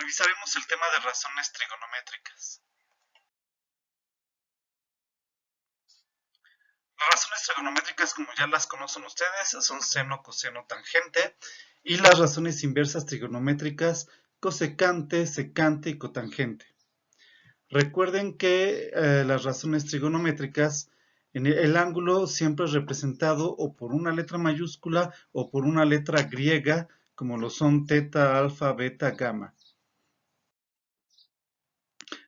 revisaremos el tema de razones trigonométricas. Las razones trigonométricas, como ya las conocen ustedes, son seno, coseno, tangente, y las razones inversas trigonométricas, cosecante, secante y cotangente. Recuerden que las razones trigonométricas, el ángulo siempre es representado o por una letra mayúscula o por una letra griega, como lo son teta, alfa, beta, gamma.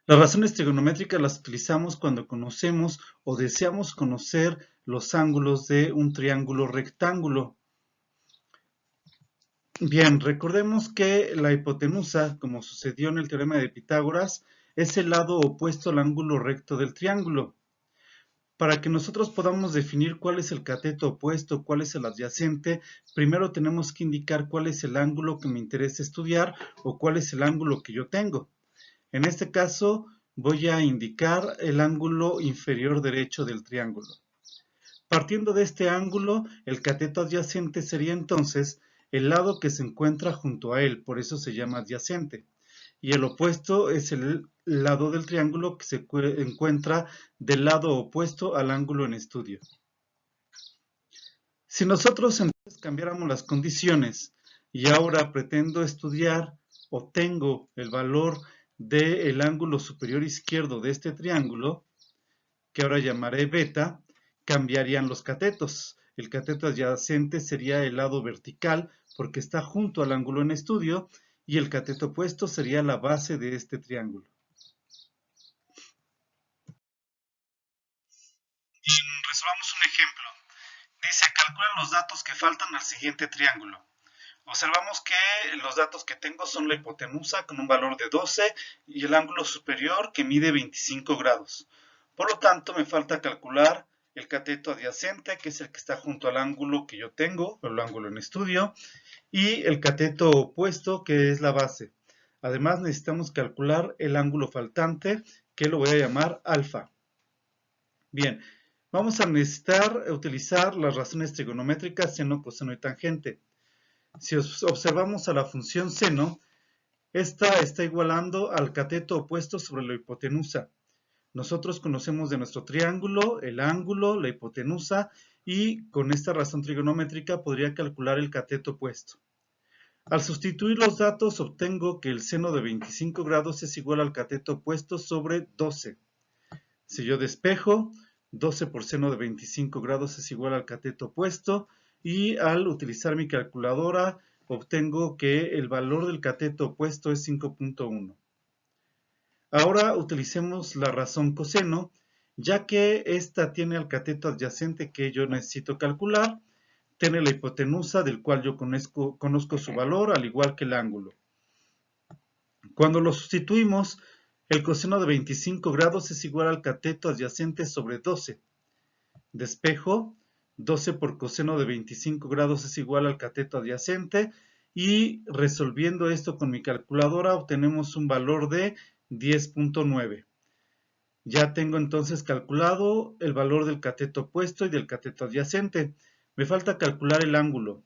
Las razones trigonométricas las utilizamos cuando conocemos o deseamos conocer los ángulos de un triángulo rectángulo. Bien, recordemos que la hipotenusa, como sucedió en el teorema de Pitágoras, es el lado opuesto al ángulo recto del triángulo. Para que nosotros podamos definir cuál es el cateto opuesto, cuál es el adyacente, primero tenemos que indicar cuál es el ángulo que me interesa estudiar o cuál es el ángulo que yo tengo. En este caso, voy a indicar el ángulo inferior derecho del triángulo. Partiendo de este ángulo, el cateto adyacente sería entonces el lado que se encuentra junto a él, por eso se llama adyacente. Y el opuesto es el lado del triángulo que se encuentra del lado opuesto al ángulo en estudio. Si nosotros entonces cambiáramos las condiciones y ahora pretendo estudiar o tengo el valor del ángulo superior izquierdo de este triángulo, que ahora llamaré beta, cambiarían los catetos. El cateto adyacente sería el lado vertical porque está junto al ángulo en estudio y el cateto opuesto sería la base de este triángulo. Resolvamos un ejemplo. Dice, calcula los datos que faltan al siguiente triángulo. Observamos que los datos que tengo son la hipotenusa con un valor de 12 y el ángulo superior que mide 25 grados. Por lo tanto, me falta calcular el cateto adyacente, que es el que está junto al ángulo que yo tengo, el ángulo en estudio, y el cateto opuesto, que es la base. Además, necesitamos calcular el ángulo faltante, que lo voy a llamar alfa. Bien, vamos a necesitar utilizar las razones trigonométricas seno, coseno y tangente. Si observamos a la función seno, esta está igualando al cateto opuesto sobre la hipotenusa. Nosotros conocemos de nuestro triángulo el ángulo, la hipotenusa, y con esta razón trigonométrica podría calcular el cateto opuesto. Al sustituir los datos obtengo que el seno de 25 grados es igual al cateto opuesto sobre 12. Si yo despejo, 12 por seno de 25 grados es igual al cateto opuesto, y al utilizar mi calculadora obtengo que el valor del cateto opuesto es 5.1. Ahora utilicemos la razón coseno, ya que esta tiene el cateto adyacente que yo necesito calcular, tiene la hipotenusa del cual yo conozco su valor, al igual que el ángulo. Cuando lo sustituimos, el coseno de 25 grados es igual al cateto adyacente sobre 12. Despejo, 12 por coseno de 25 grados es igual al cateto adyacente, y resolviendo esto con mi calculadora obtenemos un valor de 10.9. Ya tengo entonces calculado el valor del cateto opuesto y del cateto adyacente. Me falta calcular el ángulo.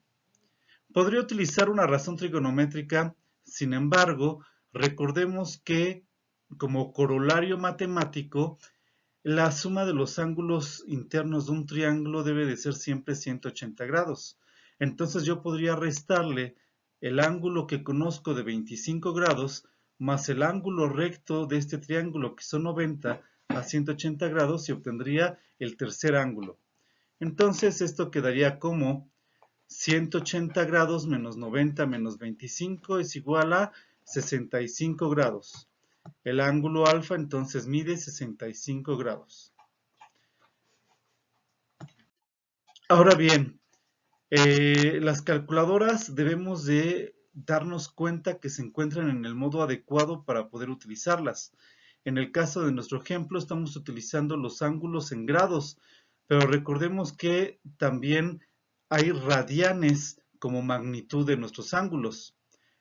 Podría utilizar una razón trigonométrica, sin embargo, recordemos que como corolario matemático, la suma de los ángulos internos de un triángulo debe de ser siempre 180 grados. Entonces yo podría restarle el ángulo que conozco de 25 grados más el ángulo recto de este triángulo, que son 90 a 180 grados, y obtendría el tercer ángulo. Entonces esto quedaría como 180 grados menos 90 menos 25 es igual a 65 grados. El ángulo alfa entonces mide 65 grados. Ahora bien, las calculadoras debemos de darnos cuenta que se encuentran en el modo adecuado para poder utilizarlas. En el caso de nuestro ejemplo estamos utilizando los ángulos en grados, pero recordemos que también hay radianes como magnitud de nuestros ángulos.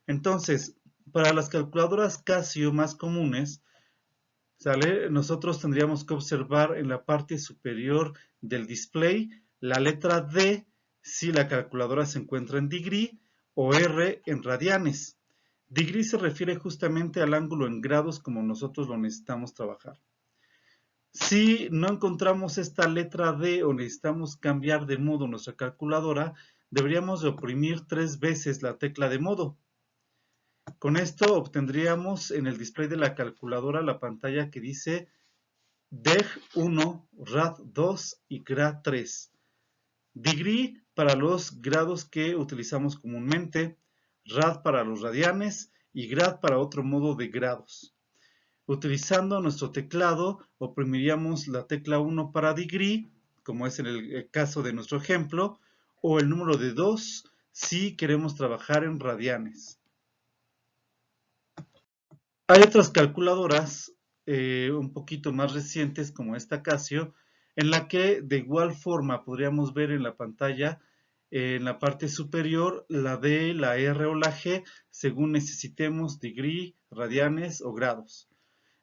Entonces, para las calculadoras Casio más comunes, ¿sale? Nosotros tendríamos que observar en la parte superior del display la letra D si la calculadora se encuentra en degree o R en radianes. Degree se refiere justamente al ángulo en grados como nosotros lo necesitamos trabajar. Si no encontramos esta letra D o necesitamos cambiar de modo nuestra calculadora, deberíamos de oprimir 3 veces la tecla de modo. Con esto obtendríamos en el display de la calculadora la pantalla que dice Deg 1, Rad 2 y Grad 3. Degree para los grados que utilizamos comúnmente, Rad para los radianes y Grad para otro modo de grados. Utilizando nuestro teclado, oprimiríamos la tecla 1 para degree, como es en el caso de nuestro ejemplo, o el número de 2 si queremos trabajar en radianes. Hay otras calculadoras un poquito más recientes, como esta Casio, en la que de igual forma podríamos ver en la pantalla, en la parte superior, la D, la R o la G, según necesitemos degree, radianes o grados.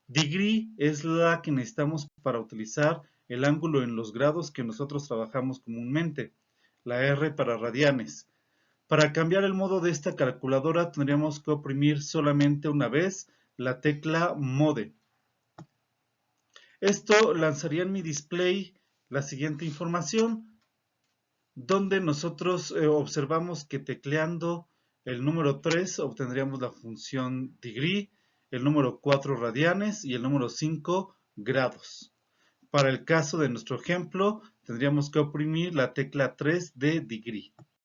Degree es la que necesitamos para utilizar el ángulo en los grados que nosotros trabajamos comúnmente. La R para radianes. Para cambiar el modo de esta calculadora tendríamos que oprimir solamente una vez la tecla Mode. Esto lanzaría en mi display la siguiente información, donde nosotros observamos que tecleando el número 3 obtendríamos la función degree, el número 4 radianes y el número 5 grados. Para el caso de nuestro ejemplo, tendríamos que oprimir la tecla 3 de degree.